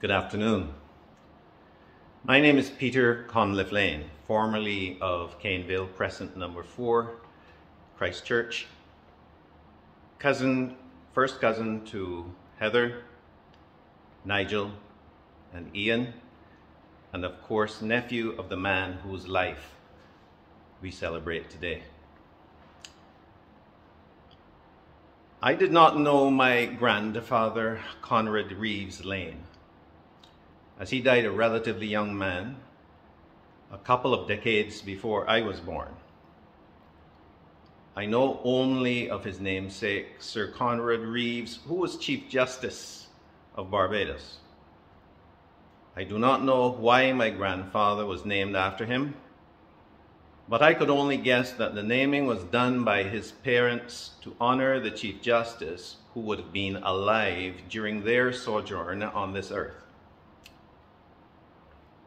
Good afternoon. My name is Peter Conliffe-Layne, formerly of Caneville Crescent number 4, Christchurch. First cousin to Heather, Nigel, and Ian, and of course nephew of the man whose life we celebrate today. I did not know my grandfather, Conliffe-Layne, as he died a relatively young man, a couple of decades before I was born. I know only of his namesake, Sir Conrad Reeves, who was Chief Justice of Barbados. I do not know why my grandfather was named after him, but I could only guess that the naming was done by his parents to honor the Chief Justice who would have been alive during their sojourn on this earth.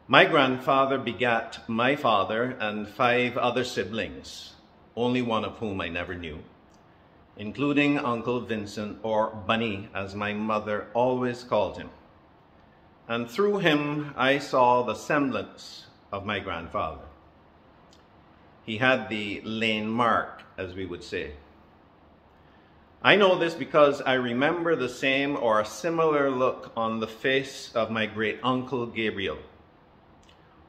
My grandfather begat my father and 5 other siblings, only one of whom I never knew, including Uncle Vincent, or Bunny as my mother always called him. And through him I saw the semblance of my grandfather. He had the Layne mark, as we would say. I know this because I remember the same or a similar look on the face of my great uncle Gabriel,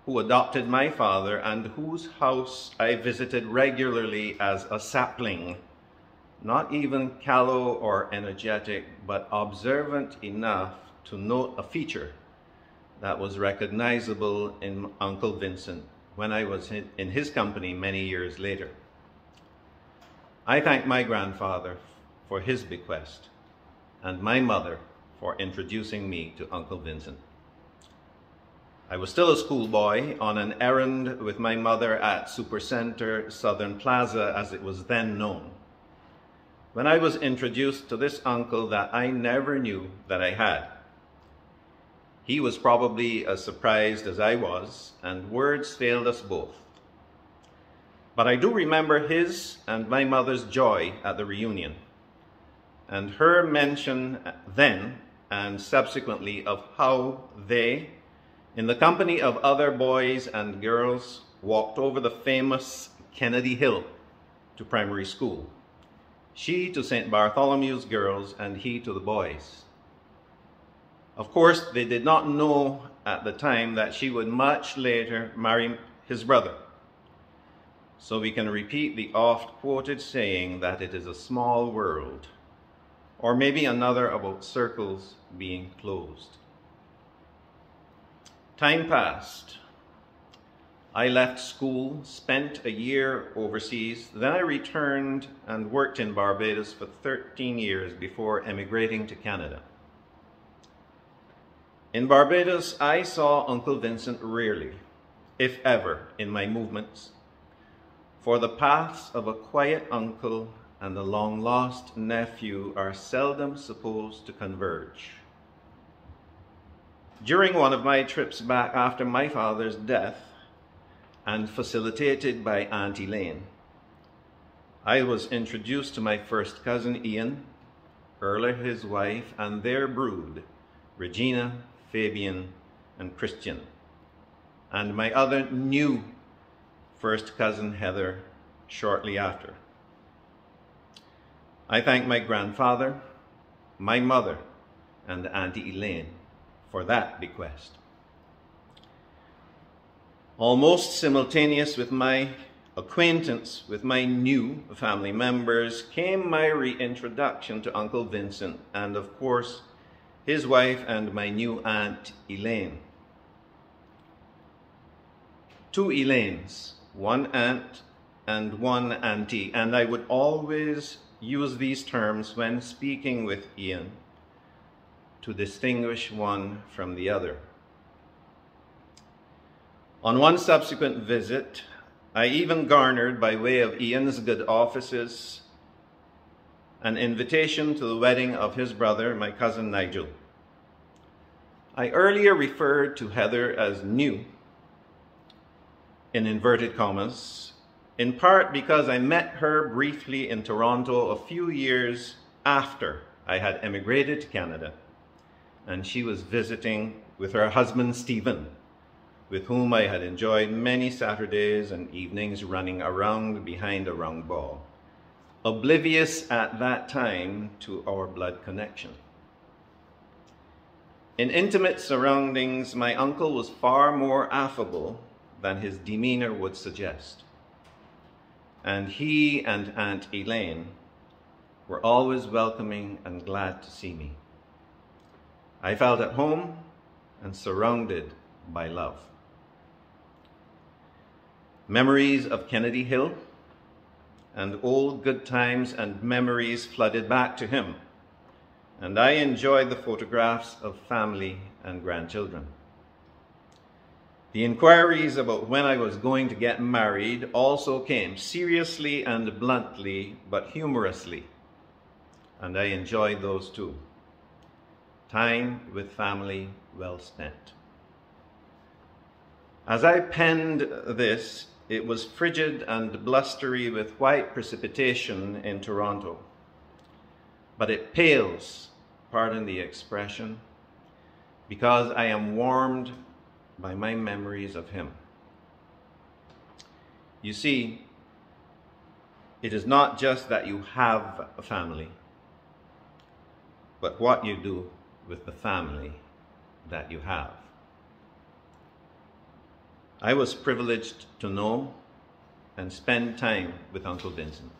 who adopted my father and whose house I visited regularly as a sapling, not even callow or energetic, but observant enough to note a feature that was recognizable in Uncle Vincent when I was in his company many years later. I thank my grandfather for his bequest and my mother for introducing me to Uncle Vincent. I was still a schoolboy on an errand with my mother at Supercenter Southern Plaza, as it was then known, when I was introduced to this uncle that I never knew that I had. He was probably as surprised as I was, and words failed us both. But I do remember his and my mother's joy at the reunion, and her mention then and subsequently of how they, in the company of other boys and girls, walked over the famous Kennedy Hill to primary school. She to St. Bartholomew's girls and he to the boys. Of course, they did not know at the time that she would much later marry his brother. So we can repeat the oft-quoted saying that it is a small world, or maybe another about circles being closed. Time passed. I left school, spent a year overseas, then I returned and worked in Barbados for 13 years before emigrating to Canada. In Barbados, I saw Uncle Vincent rarely, if ever, in my movements, for the paths of a quiet uncle and a long-lost nephew are seldom supposed to converge. During one of my trips back after my father's death, and facilitated by Auntie Layne, I was introduced to my first cousin Ian, Erla his wife, and their brood, Regina, Fabian, and Christian, and my other new first cousin Heather shortly after. I thank my grandfather, my mother, and Auntie Elaine for that bequest. Almost simultaneous with my acquaintance with my new family members came my reintroduction to Uncle Vincent and, of course, his wife and my new aunt Elaine. 2 Elaines, one aunt and one auntie, and I would always use these terms when speaking with Ian to distinguish one from the other. On one subsequent visit, I even garnered, by way of Ian's good offices, an invitation to the wedding of his brother, my cousin Nigel. I earlier referred to Heather as new, in inverted commas, in part because I met her briefly in Toronto a few years after I had emigrated to Canada, and she was visiting with her husband, Stephen, with whom I had enjoyed many Saturdays and evenings running around behind a round ball, oblivious at that time to our blood connection. In intimate surroundings, my uncle was far more affable than his demeanor would suggest, and he and Aunt Elaine were always welcoming and glad to see me. I felt at home and surrounded by love. Memories of Kennedy Hill and old good times and memories flooded back to him, and I enjoyed the photographs of family and grandchildren. The inquiries about when I was going to get married also came seriously and bluntly, but humorously, and I enjoyed those too. Time with family well spent. As I penned this, it was frigid and blustery with white precipitation in Toronto, but it pales, pardon the expression, because I am warmed by my memories of him. You see, it is not just that you have a family, but what you do with the family that you have. I was privileged to know and spend time with Uncle Vincent.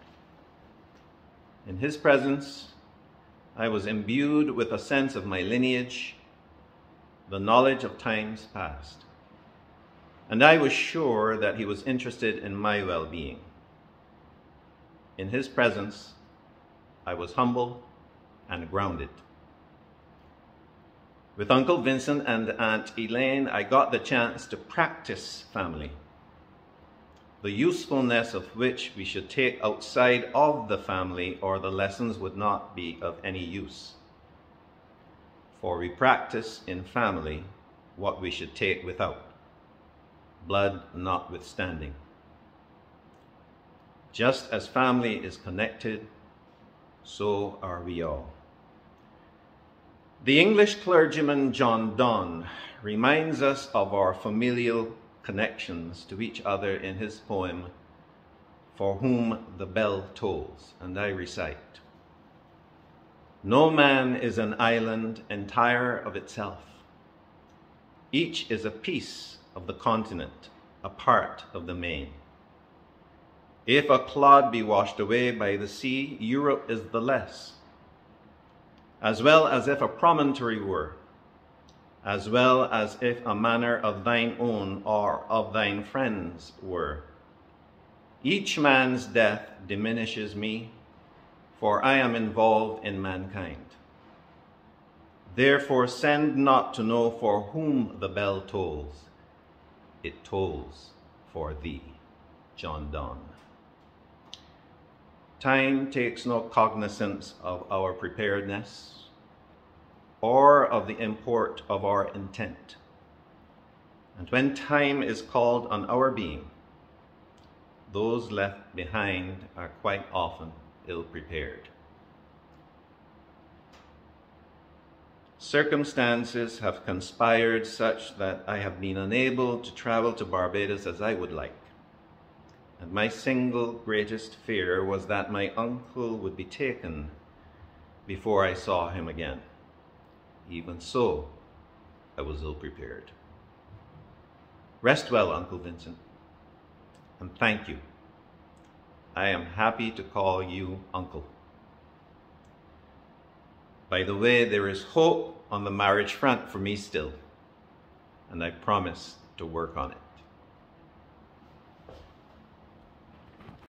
In his presence, I was imbued with a sense of my lineage, the knowledge of times past, and I was sure that he was interested in my well-being. In his presence, I was humble and grounded. With Uncle Vincent and Aunt Elaine, I got the chance to practice family, the usefulness of which we should take outside of the family, or the lessons would not be of any use. For we practice in family what we should take without, blood notwithstanding. Just as family is connected, so are we all. The English clergyman John Donne reminds us of our familial connections to each other in his poem, For Whom the Bell Tolls, and I recite, "No man is an island entire of itself. Each is a piece of the continent, a part of the main. If a clod be washed away by the sea, Europe is the less, as well as if a promontory were, as well as if a manor of thine own or of thine friends were. Each man's death diminishes me, for I am involved in mankind. Therefore send not to know for whom the bell tolls. It tolls for thee." John Donne. Time takes no cognizance of our preparedness or of the import of our intent. And when time is called on our being, those left behind are quite often ill-prepared. Circumstances have conspired such that I have been unable to travel to Barbados as I would like. And my single greatest fear was that my uncle would be taken before I saw him again. Even so, I was ill-prepared. Rest well, Uncle Vincent, and thank you. I am happy to call you Uncle. By the way, there is hope on the marriage front for me still, and I promise to work on it.